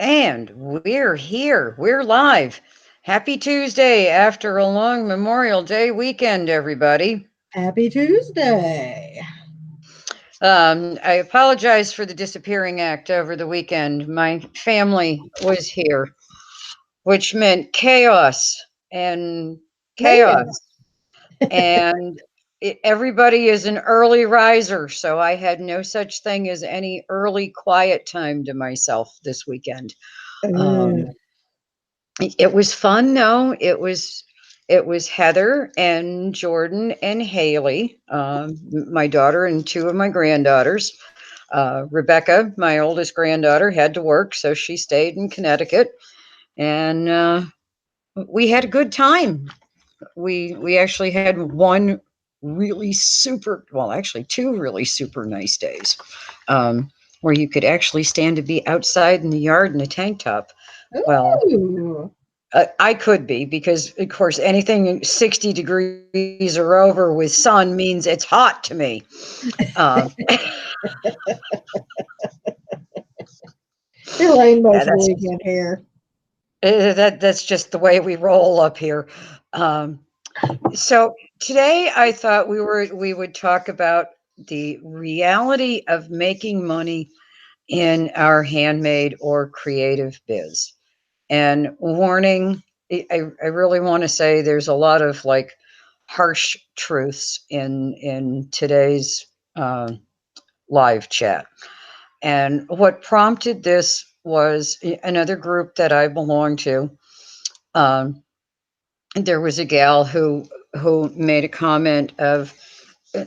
And we're here. We're live. Happy Tuesday after a long Memorial Day weekend, everybody. Happy Tuesday. I apologize for the disappearing act over the weekend. My family was here, which meant chaos and chaos. Man. And everybody is an early riser, so I had no such thing as any early quiet time to myself this weekend. Um, Uh, It was fun, though. It was Heather and Jordan and Haley, my daughter and two of my granddaughters. Rebecca, my oldest granddaughter, had to work, so she stayed in Connecticut, and we had a good time. We actually had one really super, well, actually two really super nice days, where you could actually stand to be outside in the yard in a tank top. Well, ooh. I could be because, of course, anything 60 degrees or over with sun means it's hot to me. Um, It rained yeah, most of the weekend here. that's just the way we roll up here. Um, so today, I thought we would talk about the reality of making money in our handmade or creative biz. And warning, I really want to say there's a lot of like harsh truths in today's uh, live chat. And what prompted this was another group that I belong to. Um, there was a gal who made a comment of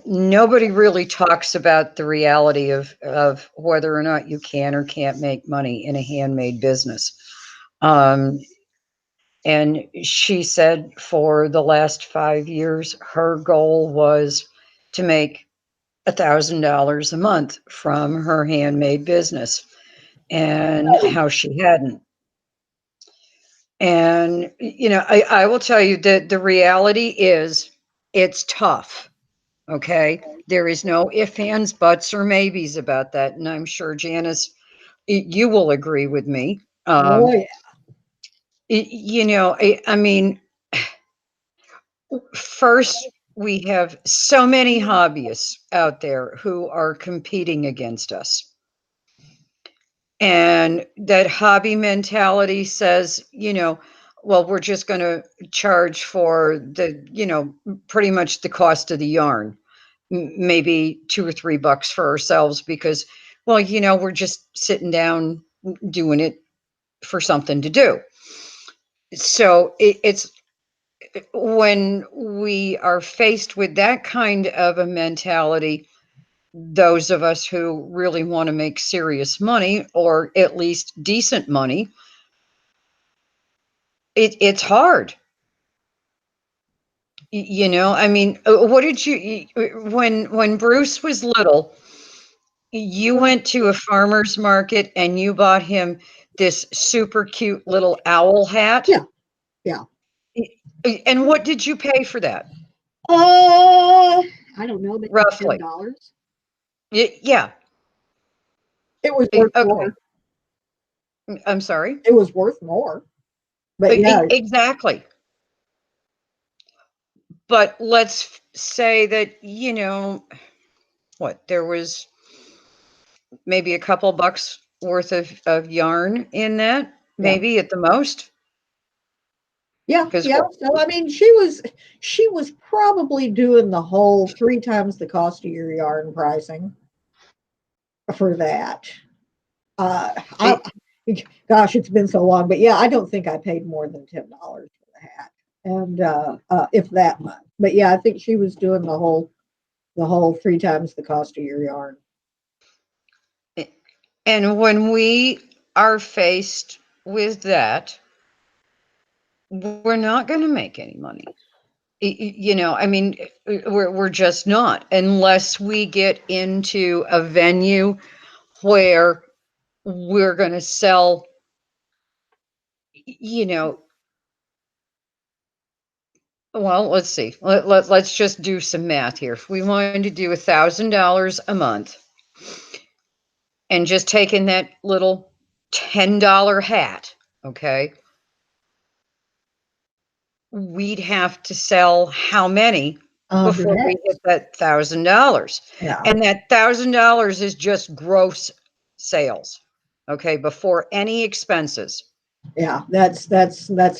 nobody really talks about the reality of whether or not you can or can't make money in a handmade business. Um, And she said for the last 5 years, her goal was to make $1,000 a month from her handmade business, and how she hadn't. And, I will tell you that the reality is it's tough. Okay. There is no ifs, ands, buts, or maybes about that. And I'm sure, Janice, you will agree with me. Oh, yeah. I mean, first, we have so many hobbyists out there who are competing against us. And that hobby mentality says, well, we're just going to charge for pretty much the cost of the yarn, maybe $2 or $3 for ourselves because, well, we're just sitting down doing it for something to do. So it's when we are faced with that kind of a mentality, those of us who really want to make serious money or at least decent money, it's hard. I mean, what did when Bruce was little, you went to a farmer's market and you bought him this super cute little owl hat. Yeah. Yeah. And what did you pay for that? I don't know, maybe Roughly. $10. Yeah. It was worth Okay. more. I'm sorry. It was worth more. But yeah, Exactly. But let's say that, what, there was maybe a couple bucks worth of yarn in that, yeah, maybe at the most. yeah, Because yeah. what, So I mean, she was probably doing the whole 3 times the cost of your yarn pricing for that. I it, gosh, it's been so long, but yeah, I don't think I paid more than $10 for the hat, and if that much. But yeah, I think she was doing the whole 3 times the cost of your yarn. and when we are faced with that, we're not going to make any money. I mean, we're just not, unless we get into a venue where we're going to sell, you know, well, let's see. Let's just do some math here. If we wanted to do $1,000 a month and just taking that little $10 hat, okay, we'd have to sell how many 100 before we hit hats. that $1,000? Yeah. And that $1,000 is just gross sales, okay, before any expenses. Yeah. That's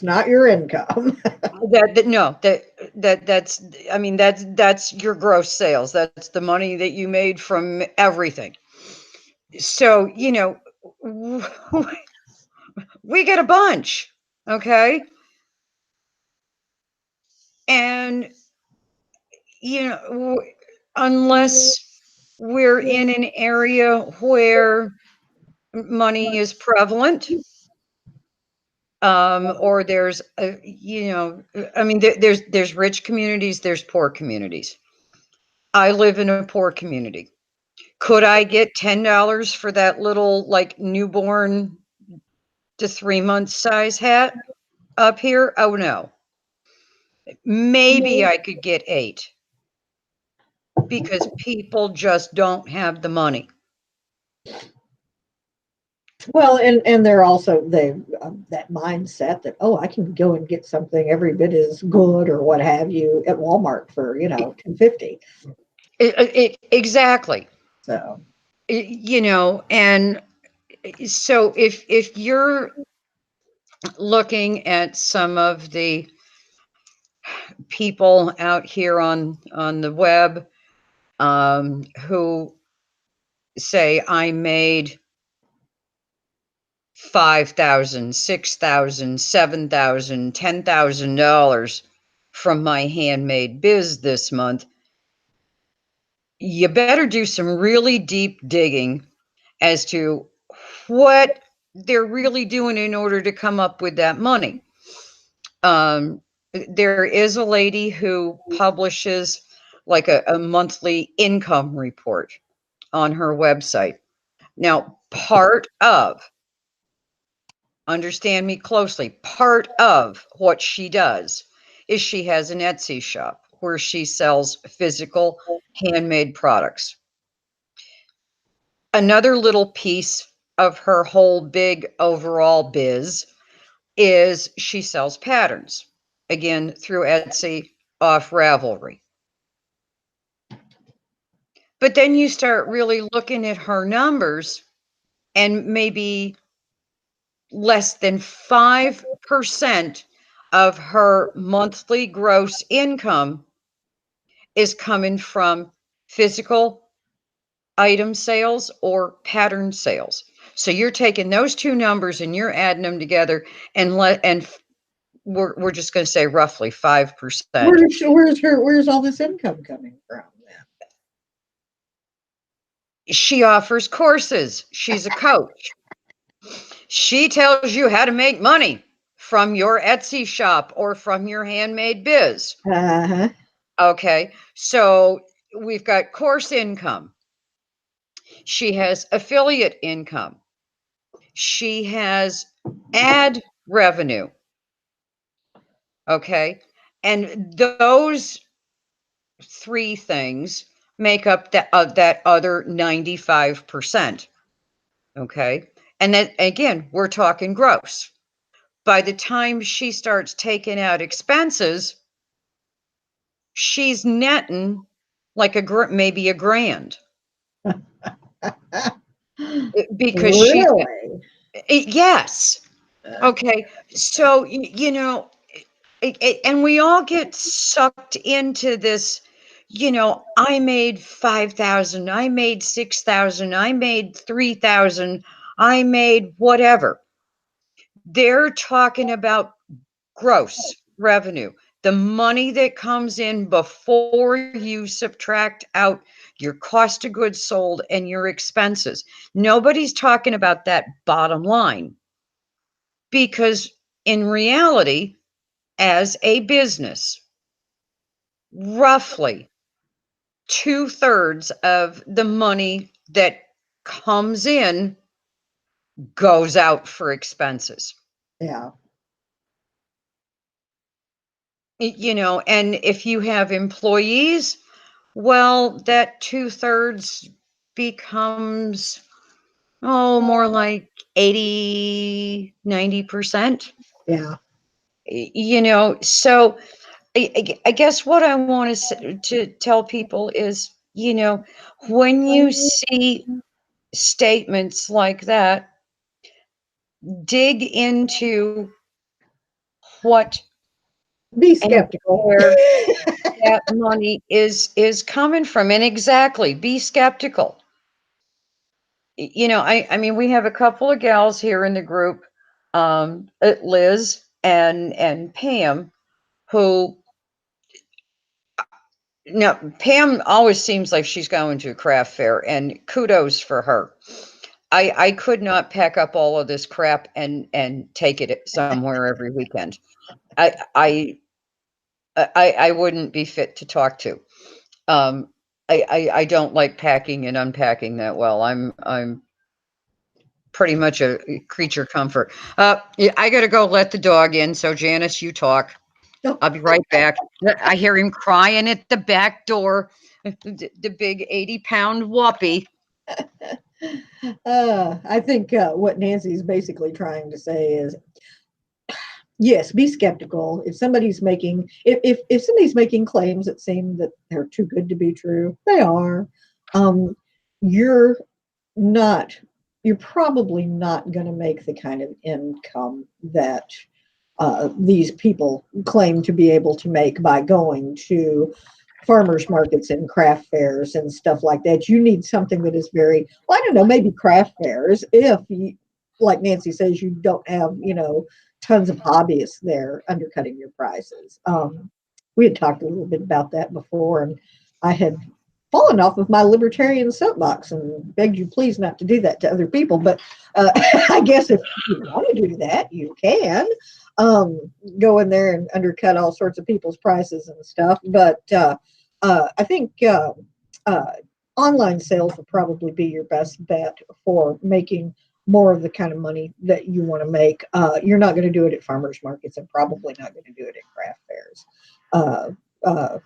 not your income. No, that's I mean that's your gross sales. That's the money that you made from everything. So, we get a bunch, okay? And unless we're in an area where money is prevalent, or there's I mean, there's rich communities, there's poor communities. I live in a poor community. Could I get $10 for that little, like, newborn to 3 month size hat up here? Oh, no. Maybe I could get 8 because people just don't have the money. Well, and they're also they that mindset that, oh, I can go and get something every bit as good or what have you at Walmart for E 250. Exactly. So And so if you're looking at some of the people out here on the web, who say, I made 5,000, 6,000, 7,000, $10,000 from my handmade biz this month, you better do some really deep digging as to what they're really doing in order to come up with that money. Um, there is a lady who publishes like a monthly income report on her website. Now, understand me closely, part of what she does is she has an Etsy shop where she sells physical handmade products. Another little piece of her whole big overall biz is she sells patterns, again, through Etsy off Ravelry. But then you start really looking at her numbers, and maybe less than 5% of her monthly gross income is coming from physical item sales or pattern sales. So you're taking those two numbers and you're adding them together, and we're just going to say roughly 5%. where's all this income coming from then? She offers courses. She's a coach. She tells you how to make money from your Etsy shop or from your handmade biz. Uh-huh. Okay. So we've got course income. She has affiliate income. She has ad revenue. Okay. And those three things make up that other 95%. Okay. And then again, we're talking gross. By the time she starts taking out expenses, she's netting like maybe a grand, because she's Really? yes. Okay. So and we all get sucked into this, I made 5,000, I made 6,000, I made 3,000, I made whatever. They're talking about gross revenue, the money that comes in before you subtract out your cost of goods sold and your expenses. Nobody's talking about that bottom line, because in reality, as a business, roughly 2/3 of the money that comes in goes out for expenses. Yeah. And if you have employees, well, that 2/3 becomes Oh, more like 80, 90%. Yeah. So I guess what I want to tell people is, when you see statements like that, dig into what Be and skeptical. where that money is coming from, and exactly, be skeptical. I mean, we have a couple of gals here in the group, Liz and Pam, who now Pam always seems like she's going to a craft fair, and kudos for her. I could not pack up all of this crap and take it somewhere every weekend. I I I wouldn't be fit to talk to. Um, I don't like packing and unpacking that well. I'm pretty much a creature comfort. Yeah, I gotta go let the dog in. So Janice, you talk. I'll be right back. I hear him crying at the back door. The big 80-pound whoppy. I think what Nancy's basically trying to say is, yes, be skeptical. If somebody's making claims that seem that they're too good to be true, they are. Um, you're not. You're probably not going to make the kind of income that these people claim to be able to make by going to farmers markets and craft fairs and stuff like that. You need something that is very, well, I don't know, maybe craft fairs if you, like Nancy says, you don't have, tons of hobbyists there undercutting your prices. We had talked a little bit about that before, and I had fallen off of my libertarian soapbox and begged you please not to do that to other people. But I guess if you want to do that, you can um, go in there and undercut all sorts of people's prices and stuff. But I think uh, online sales will probably be your best bet for making more of the kind of money that you want to make. You're not going to do it at farmers markets and probably not going to do it at craft fairs. Uh, uh,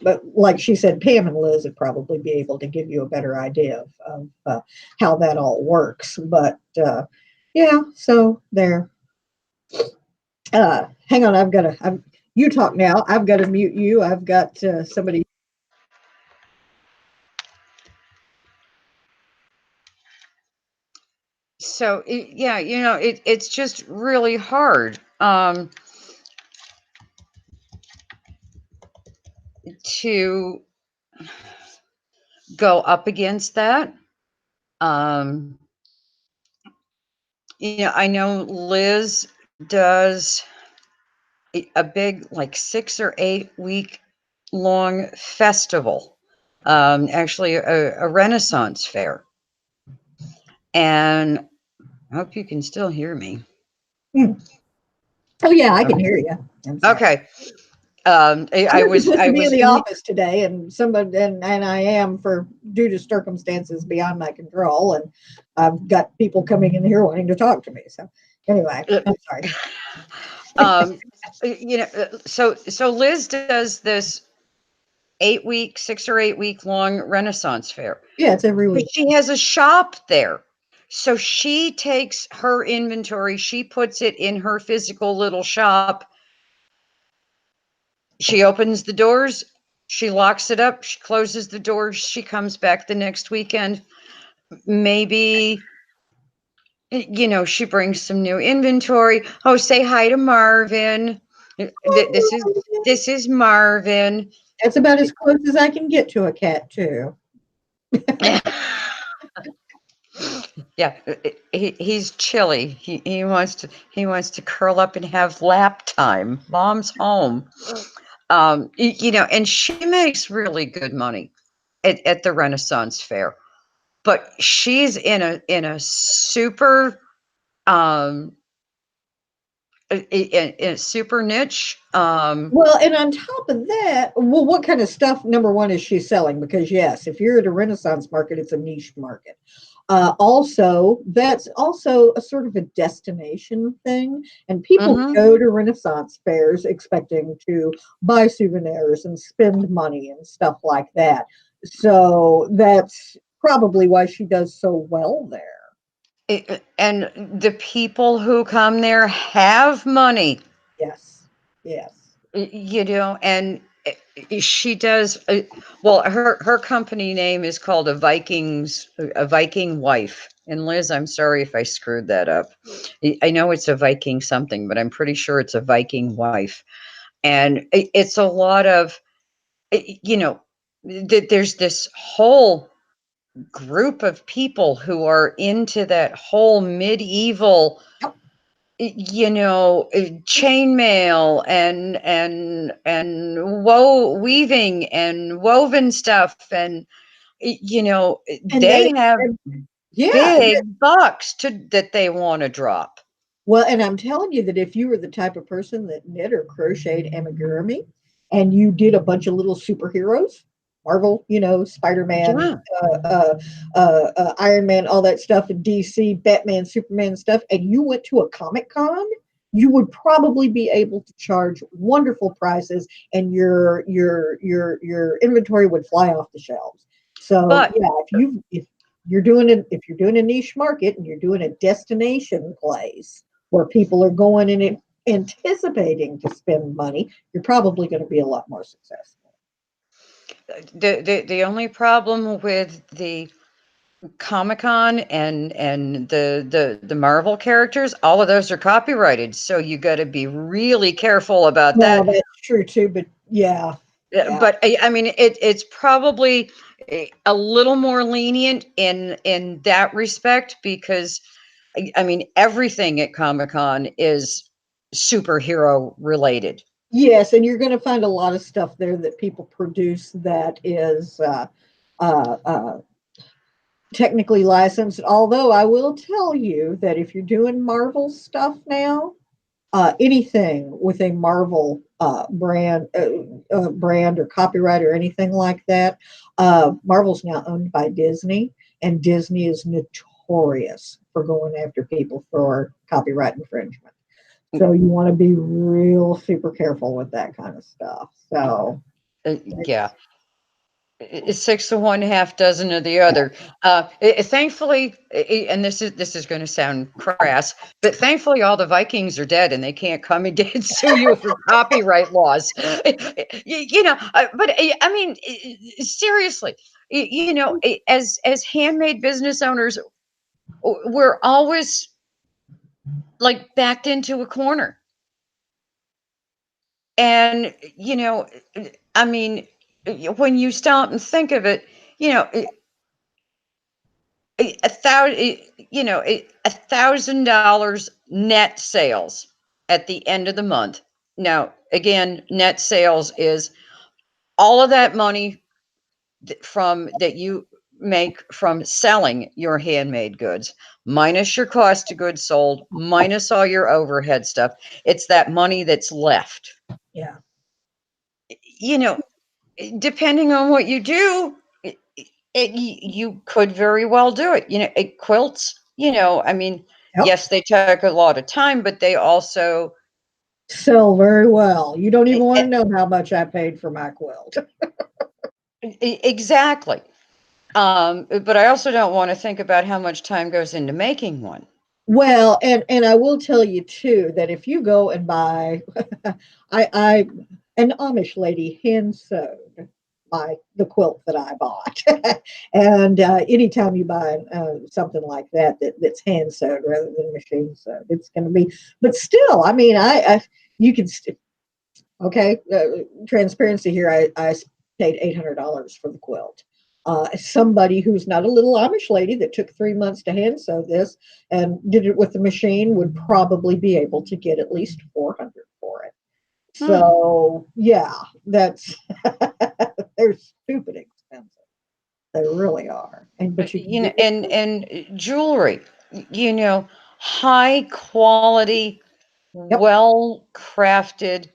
but like she said, Pam and Liz would probably be able to give you a better idea of how that all works. But yeah, so there. Hang on, you talk now. I've got to mute you. I've got somebody. So yeah, it's just really hard to go up against that. Um, I know Liz does a big, like 6 or 8 week long festival, actually a Renaissance fair. And I hope you can still hear me. Hmm. Oh yeah, I can Okay. hear you. I'm sorry. Okay. I was Was supposed I to be in was the in the office today, and I am for due to circumstances beyond my control, and I've got people coming in here wanting to talk to me. So anyway, I'm sorry. um, so Liz does this 8 week, 6 or 8 week long Renaissance fair. Yeah, it's every But week. she has a shop there. So she takes her inventory, she puts it in her physical little shop. She opens the doors, she locks it up, she closes the doors, she comes back the next weekend. Maybe, she brings some new inventory. Oh, say hi to Marvin. This is this is Marvin. That's about as close as I can get to a cat, too. Yeah, he's chilly. He wants to curl up and have lap time. Mom's home. And she makes really good money at the Renaissance Fair. But she's in a super um in a super niche. Well, and on top of that, well, what kind of stuff, number one, is she selling? Because, yes, if you're at a Renaissance market, it's a niche market. Also, that's also a sort of a destination thing. And people Mhm. go to Renaissance fairs expecting to buy souvenirs and spend money and stuff like that. So that's probably why she does so well there. And the people who come there have money. Yes. Yes. And she does well. Her company name is called a Viking wife. And Liz, I'm sorry if I screwed that up. I know it's a Viking something, but I'm pretty sure it's a Viking wife. And it's a lot of you know there's this whole group of people who are into that whole medieval Yep. chainmail and weaving and woven stuff, and And they have and yeah, big bucks to that they want to drop. well, and I'm telling you that if you were the type of person that knit or crocheted amigurumi and you did a bunch of little superheroes, Marvel, Spider Man, Yeah, Iron Man, all that stuff, and DC, Batman, Superman stuff, and you went to a Comic Con, you would probably be able to charge wonderful prices, and your inventory would fly off the shelves. So but yeah, if you're doing a niche market and you're doing a destination place where people are going and anticipating to spend money, you're probably going to be a lot more successful. the only problem with the Comic-Con and the Marvel characters, all of those are copyrighted, so you gotta be really careful about Well, that. that's true too, but yeah, yeah. But I mean, it's probably a little more lenient in that respect because I mean, everything at Comic-Con is superhero related. Yes, and you're going to find a lot of stuff there that people produce that is uh, uh, technically licensed. Although I will tell you that if you're doing Marvel stuff now, anything with a Marvel brand or copyright or anything like that. Marvel's now owned by Disney, and Disney is notorious for going after people for copyright infringement. So you want to be real super careful with that kind of stuff. So Yeah. it's It's six of one, half dozen of the other. Thankfully, and this is going to sound crass, but thankfully, all the Vikings are dead, and they can't come and get sue you for copyright laws. But I mean, seriously, as handmade business owners, we're always like backed into a corner, and I mean, when you stop and think of it, you know a thousand, $1,000 net sales at the end of the month. Now, again, net sales is all of that money from that you make from selling your handmade goods, minus your cost of goods sold, minus all your overhead stuff. It's that money that's left. yeah. You know, depending on what you do, you could very well do it. Quilts, I mean, Yep. yes, they take a lot of time, but they also Sell very well. You don't e- even want e- to know how much I paid for my quilt. exactly. But I also don't want to think about how much time goes into making one. Well, and I will tell you too that if you go and buy, I an Amish lady hand sewed the quilt that I bought, and anytime you buy something like that's hand sewed rather than machine sewed, it's going to be. But still, I mean, I you can okay, transparency here. I paid $800 for the quilt. Somebody who's not a little Amish lady that took 3 months to hand sew this and did it with the machine would probably be able to get at least 400 for it. Hmm. So yeah, that's they're stupid expensive. They really are. And but you can do it. And jewelry, high quality, Yep. well crafted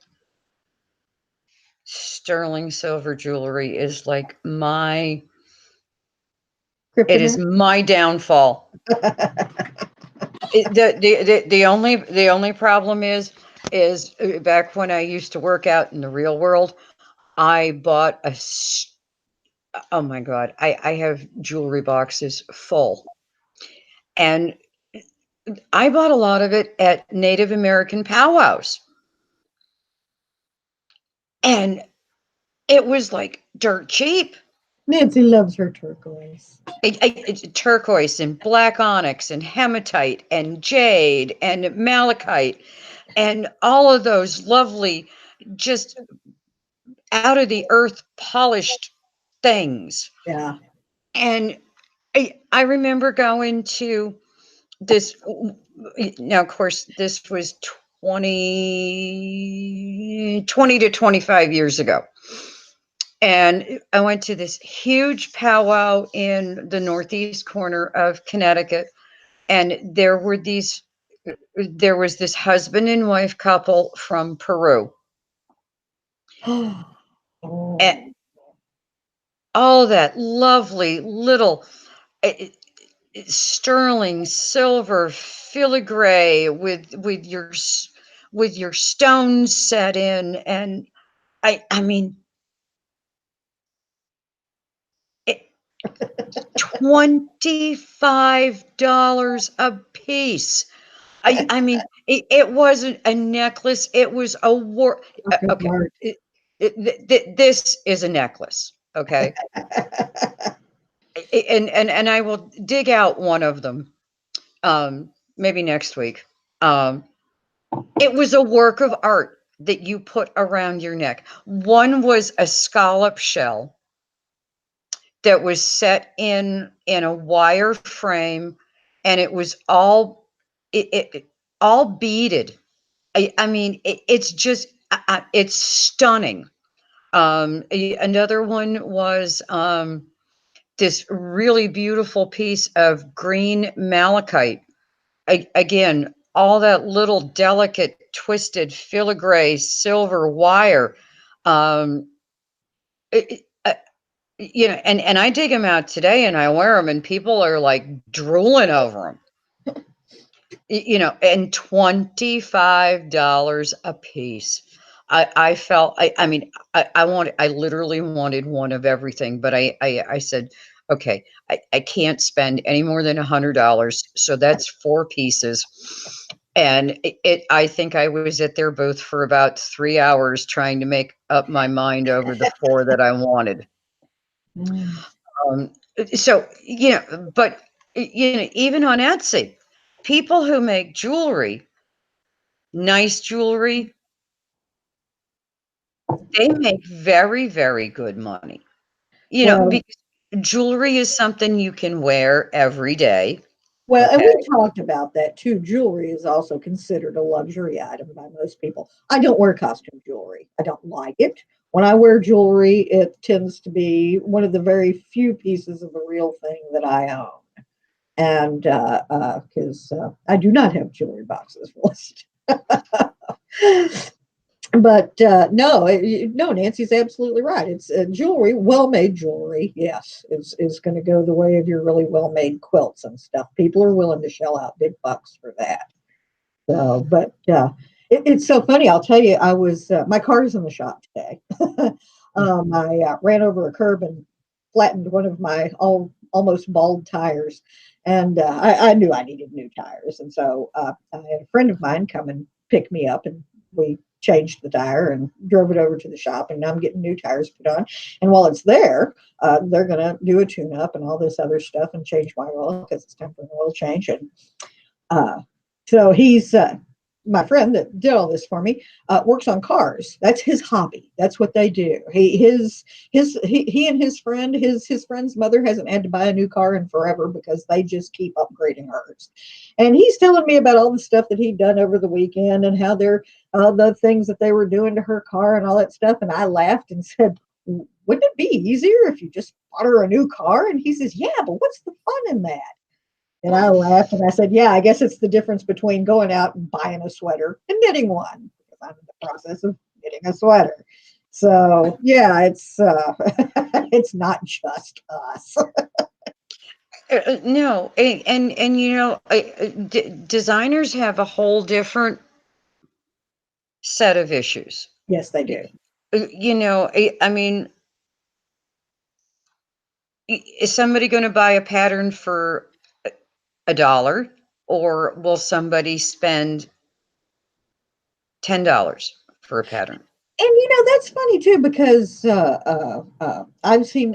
sterling silver jewelry is like it is Kryptonite. my downfall. The only problem is back when I used to work out in the real world, I bought Oh my god, I have jewelry boxes full, and I bought a lot of it at Native American powwows, and it was, like, dirt cheap. Nancy loves her turquoise. It's turquoise and black onyx and hematite and jade and malachite and all of those lovely, just out of the earth polished things. Yeah. And I remember going to this. Now, of course, this was 20 to 25 years ago. And I went to this huge powwow in the northeast corner of Connecticut. And there was this husband and wife couple from Peru. And Oh, all that lovely little uh, sterling silver filigree with your stones set in, and I mean it, $25 a piece. I mean it wasn't a necklace, it was a war. work of Okay, art. this is a necklace, okay. And I will dig out one of them, maybe next week. um It was a work of art that you put around your neck. One was a scallop shell that was set in a wire frame, and it was all beaded. I mean, it's just it's stunning. Another one was this really beautiful piece of green malachite. Again, all that little delicate twisted filigree silver wire. Um, it, and I dig them out today and I wear them, and people are like drooling over them. And $25 a piece. I felt, I mean, I literally wanted one of everything, but I said, okay, I can't spend any more than $100. So that's four pieces. And I think I was at their booth for about 3 hours trying to make up my mind over the four that I wanted. Mm. Um, so, but, even on Etsy, people who make jewelry, nice jewelry, they make very, very good money. Well, Because jewelry is something you can wear every day. and Okay. we talked about that too. Jewelry is also considered a luxury item by most people. I don't wear costume jewelry. I don't like it. When I wear jewelry, it tends to be one of the very few pieces of the real thing that I own. And because I do not have jewelry boxes full of stuff. But no, no, Nancy's absolutely right. It's jewelry, well-made jewelry. Yes, is going to go the way of your really well-made quilts and stuff. People are willing to shell out big bucks for that. So, but it's so funny. I'll tell you, I was my car's in the shop today. I ran over a curb and flattened one of my almost bald tires, and I knew I needed new tires, and so I had a friend of mine come and pick me up, and we changed the tire and drove it over to the shop, and now I'm getting new tires put on. And while it's there, they're going to do a tune up and all this other stuff and change my oil because it's time for an oil change. And uh, so he's my friend that did all this for me. Works on cars. That's his hobby. That's what they do. He and his friend's mother hasn't had to buy a new car in forever because they just keep upgrading hers. And he's telling me about all the stuff that he'd done over the weekend and how they're the things that they were doing to her car and all that stuff. And I laughed and said, "Wouldn't it be easier if you just bought her a new car?" And he says, "Yeah, but what's the fun in that?" And I laughed and I said, "Yeah, I guess it's the difference between going out and buying a sweater and knitting one, because I'm in the process of knitting a sweater." So yeah, it's it's not just us. No, and designers have a whole different set of issues. Yes, they do. I mean, Is somebody going to buy a pattern for a dollar, or will somebody spend $10 for a pattern? And that's funny too because I've seen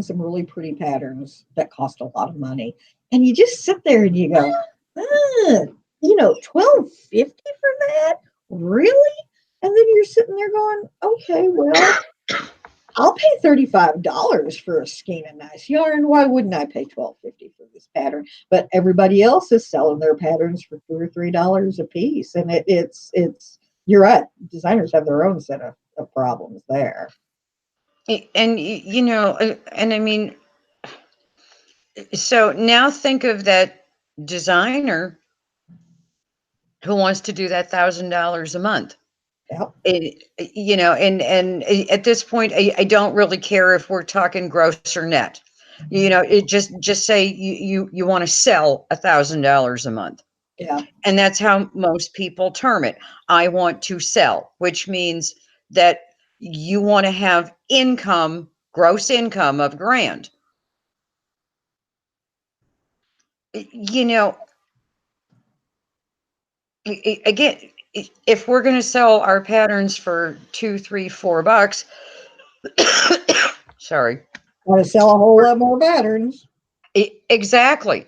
some really pretty patterns that cost a lot of money, and you just sit there and you go, ah, 12.50 for that, really? And then you're sitting there going, okay, well, I'll pay $35 for a skein of nice yarn. Why wouldn't I pay 12.50 for this pattern? But everybody else is selling their patterns for $2 or $3 a piece, and it's you're right. Designers have their own set of problems there. And and I mean, so now think of that designer who wants to do that $1,000 a month. Yep. And at this point, I don't really care if we're talking gross or net. It just say you want to sell $1,000 a month, Yeah. and that's how most people term it. I want to sell, which means that you want to have income, gross income of grand. You know, again, if we're going to sell our patterns for 2, 3, $4, sorry, Want to sell a whole lot more patterns. exactly.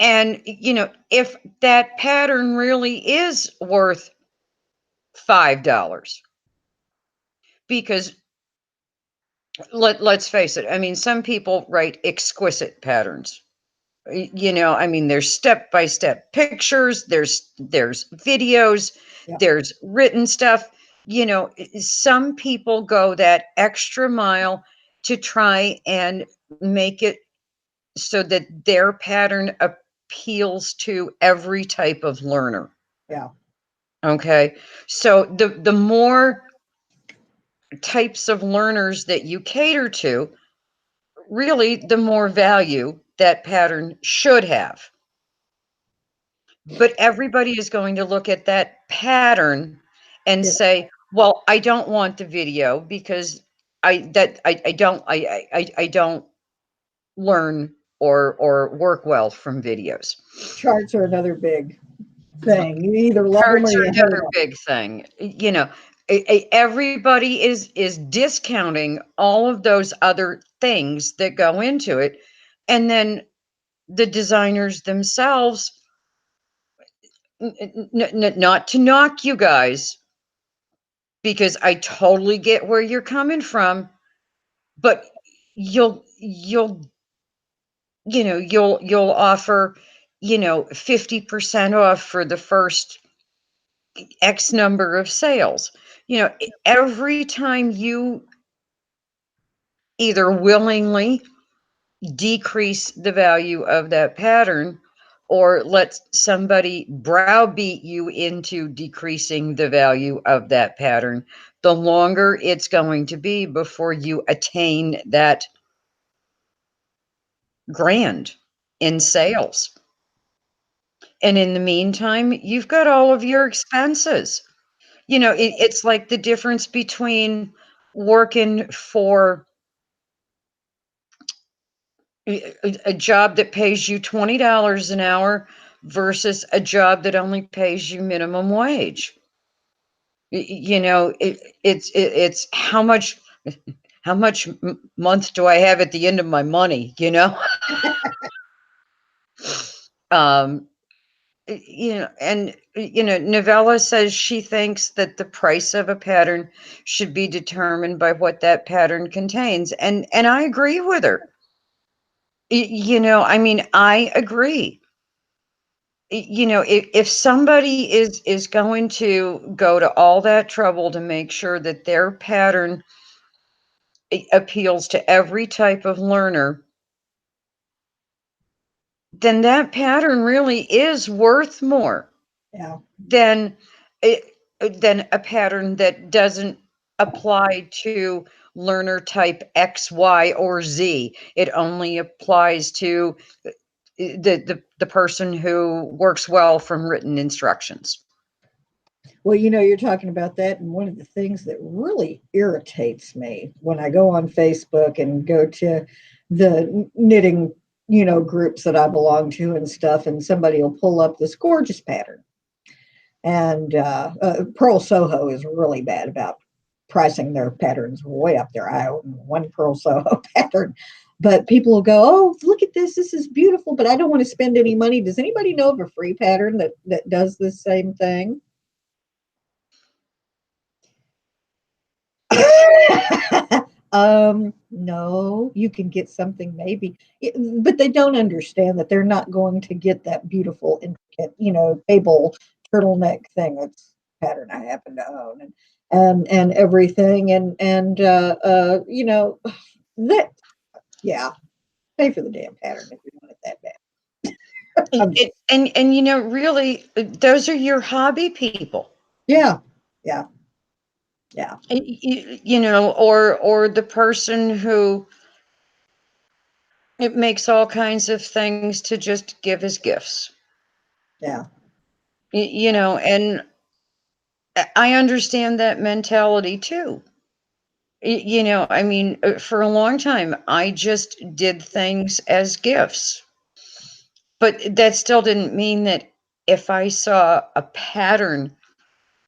And if that pattern really is worth $5, because let's face it, I mean, some people write exquisite patterns. I mean, there's step by step pictures, there's videos, Yeah. there's written stuff. Some people go that extra mile to try and make it so that their pattern appeals to every type of learner. Yeah. Okay. So the more types of learners that you cater to, really the more value that pattern should have. But everybody is going to look at that pattern and Yeah. say, well, I don't want the video because I don't learn or work well from videos. Charts are another big thing. You either love them or Charts you are hate another them. big thing. Everybody is discounting all of those other things that go into it, and then the designers themselves, not to knock you guys, because I totally get where you're coming from, but you'll you'll offer 50% off for the first X number of sales. Every time you either willingly decrease the value of that pattern or let somebody browbeat you into decreasing the value of that pattern, the longer it's going to be before you attain that grand in sales. And in the meantime, you've got all of your expenses. It's like the difference between working for a job that pays you $20 an hour versus a job that only pays you minimum wage. It's how much month do I have at the end of my money. um and Novella says she thinks that the price of a pattern should be determined by what that pattern contains, and I agree with her. I mean, I agree. If somebody is going to go to all that trouble to make sure that their pattern appeals to every type of learner, then that pattern really is worth more Yeah. than a pattern that doesn't apply to learner type X, Y, or Z. It only applies to the person who works well from written instructions. Well, you're talking about that, and one of the things that really irritates me when I go on Facebook and go to the knitting, groups that I belong to and stuff, and somebody will pull up this gorgeous pattern. And Pearl Soho is really bad about pricing their patterns way up there. I own one Pearl Soho pattern, but people will go, "Oh, look at this! This is beautiful," but I don't want to spend any money. Does anybody know of a free pattern that does the same thing? No, you can get something maybe, but they don't understand that they're not going to get that beautiful, intricate, table turtleneck thing. That's a pattern I happen to own, and everything, that, yeah, pay for the damn pattern if you want it that bad. Really, those are your hobby people. Yeah, yeah, yeah, Or the person who it makes all kinds of things to just give as gifts. yeah, And I understand that mentality too. I mean, for a long time, I just did things as gifts. But that still didn't mean that if I saw a pattern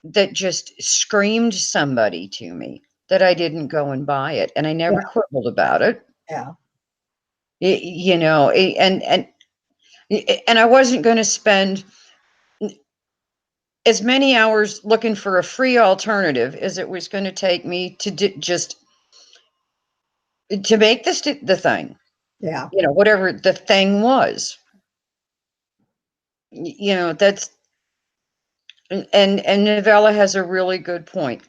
that just screamed somebody to me, that I didn't go and buy it, and I yeah, never quibbled about it. yeah. And I wasn't gonna spend as many hours looking for a free alternative as it was gonna take me to just to make the thing, Yeah. whatever the thing was. That's and Novella has a really good point.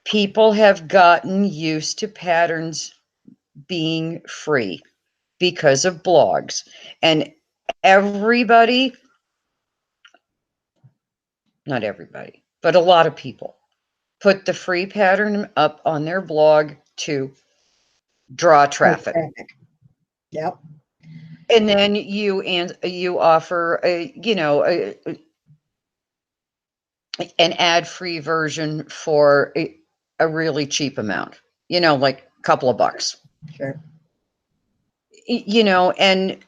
People have gotten used to patterns being free because of blogs, and everybody, not everybody, but a lot of people put the free pattern up on their blog to draw traffic. Yep. And then you offer an ad-free version for a really cheap amount, like a couple of bucks. Sure. And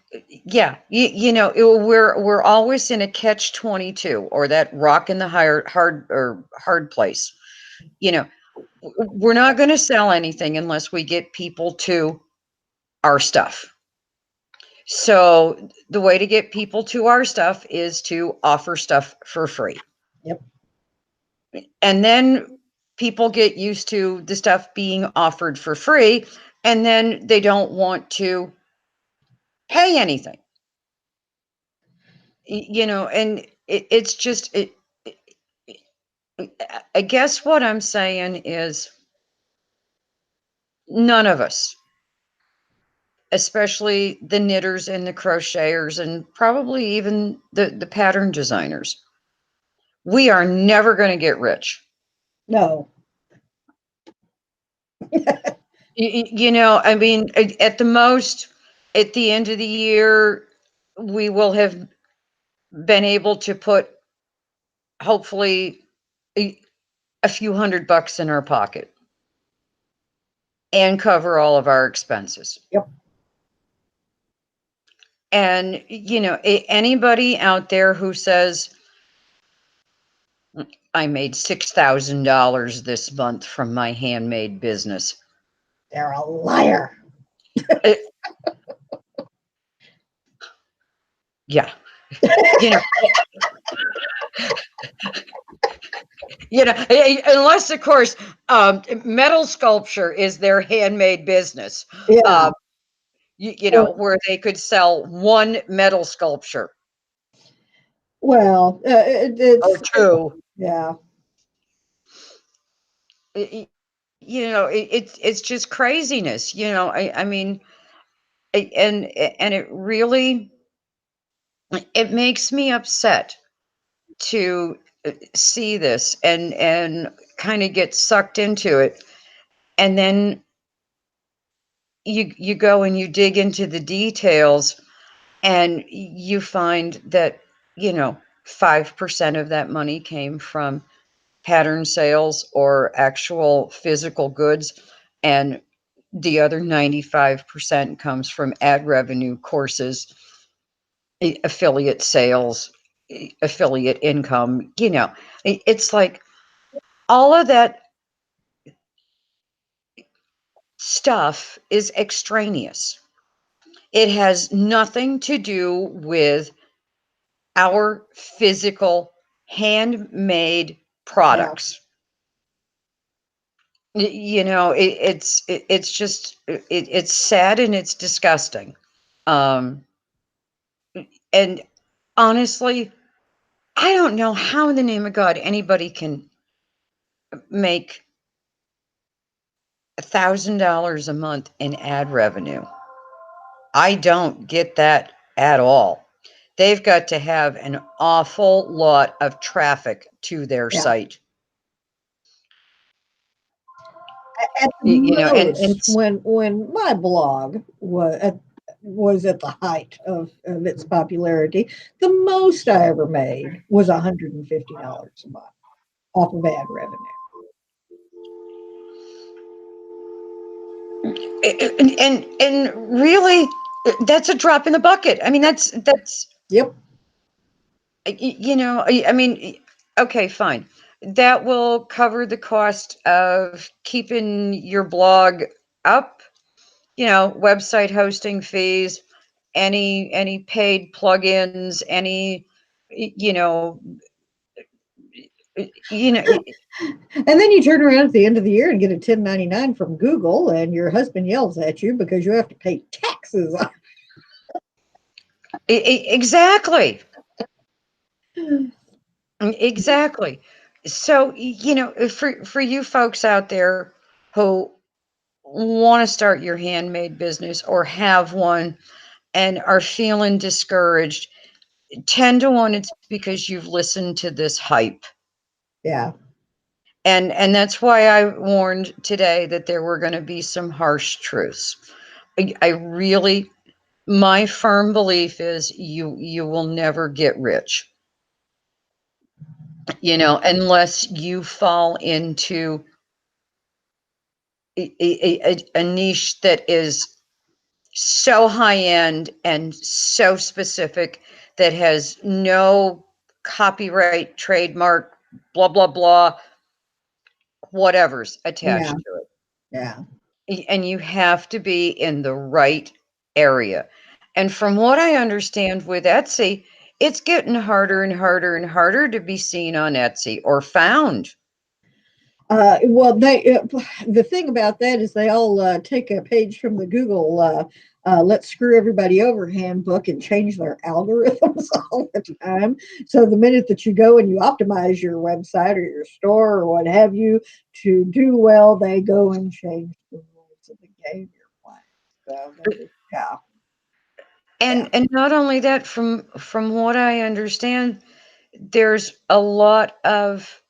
yeah, we're always in a catch 22, or that rock in the hard place. You know, we're not going to sell anything unless we get people to our stuff. So the way to get people to our stuff is to offer stuff for free. Yep. And then people get used to the stuff being offered for free, and then they don't want to pay anything. And it's just I guess what I'm saying is none of us, especially the knitters and the crocheters and probably even the pattern designers, we are never going to get rich. No. I mean, at the most, at the end of the year, we will have been able to put hopefully a, a few $100 in our pocket and cover all of our expenses. Yep. And, anybody out there who says, I made $6,000 this month from my handmade business. They're a liar. Uh, yeah. You know, unless of course, metal sculpture is their handmade business. Yeah. Um, where they could sell one metal sculpture Well, or two. yeah. It's just craziness. I mean, and it makes me upset to see this and kind of get sucked into it, and then you go and you dig into the details, and you find that 5% of that money came from pattern sales or actual physical goods, and The other 95% comes from ad revenue, courses, affiliate sales, affiliate income. It's like all of that stuff is extraneous. It has nothing to do with our physical handmade Yeah. products. It's just it's sad and it's disgusting. Um, and honestly, I don't know how in the name of God anybody can make $1,000 a month in ad revenue. I don't get that at all. They've got to have an awful lot of traffic to their Yeah. site. At the And most, when my blog was at the height of its popularity, the most I ever made was $150 a month off of ad revenue. and really, that's a drop in the bucket. I mean, that's Yep. I mean, okay, fine. That will cover the cost of keeping your blog up, website hosting fees, any paid plugins, any, you know, you know, And then you turn around at the end of the year and get a 1099 from Google, and your husband yells at you because you have to pay taxes. exactly, exactly. So, for you folks out there who want to start your handmade business or have one and are feeling discouraged, 10 to 1 it's because you've listened to this hype. Yeah. And that's why I warned today that there were going to be some harsh truths. I really, my firm belief is you will never get rich, unless you fall into a niche that is so high end and so specific, that has no copyright, trademark, blah blah blah, whatever's Yeah. attached to Yeah. it. And you have to be in the right area. And from what I understand with Etsy, it's getting harder and harder and harder to be seen on Etsy or found. Well, the thing about that is they all take a page from the Google "Let's Screw Everybody Over" handbook and change their algorithms all the time. So the minute that you go and you optimize your website or your store or what have you to do well, they go and change the rules of the game you're playing. So yeah, yeah. And not only that, from what I understand, there's a lot of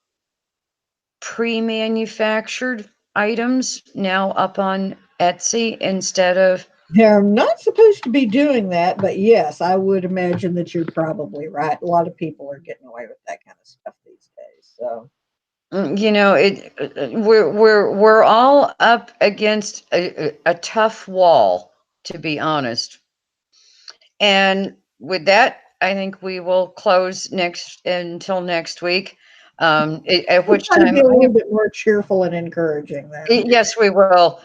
pre-manufactured items now up on Etsy instead of. They're not supposed to be doing that, but yes, I would imagine that you're probably right. A lot of people are getting away with that kind of stuff these days. So We're all up against a tough wall, to be honest. And with that, I think we will close next until next week. At we'll which try to time be a I little have. bit more cheerful and encouraging then. Yes, we will.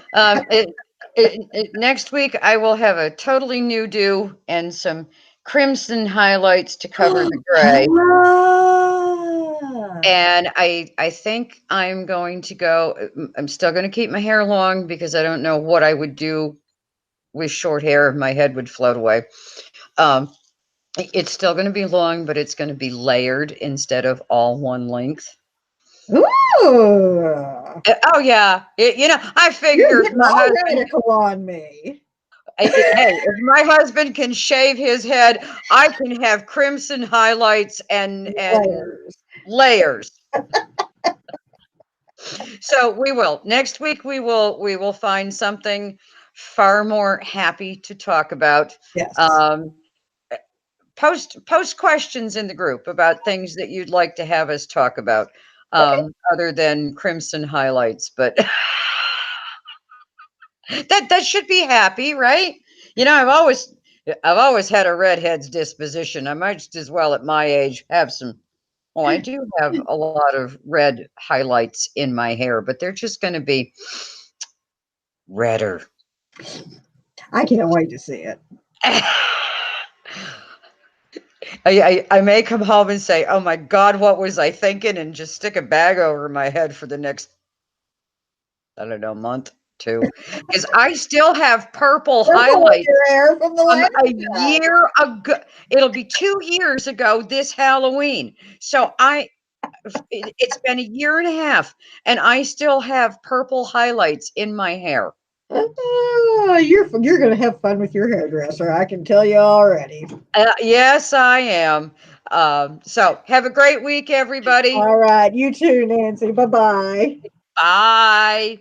Next week, I will have a totally new do and some crimson highlights to cover the gray. Ah, And I think I'm going to go. I'm still going to keep my hair long because I don't know what I would do with short hair. My head would float away. Um, it's still going to be long, but it's going to be layered instead of all one length. ooh, Oh yeah, I you're figure if getting my all husband. radical on me. Hey, if my husband can shave his head, I can have crimson highlights and Layers. layers. So we will. Next week we will find something far more happy to talk about. Yes. Um, post questions in the group about things that you'd like to have us talk about, Okay. other than crimson highlights. But That should be happy, right? You know, I've always had a redhead's disposition. I might just as well at my age have some. Well, I do have a lot of red highlights in my hair, but they're just going to be redder. I can't wait to see it. I may come home and say, "Oh my God, what was I thinking?" and just stick a bag over my head for the next, I don't know, month, 2, because I still have purple Purple in highlights your hair from the from last a time. year ago. It'll be 2 years ago this Halloween. So it's been a year and a half, and I still have purple highlights in my hair. You're gonna have fun with your hairdresser. I can tell you already. Yes, I am. So have a great week, everybody. All right, you too, Nancy. Bye bye. Bye.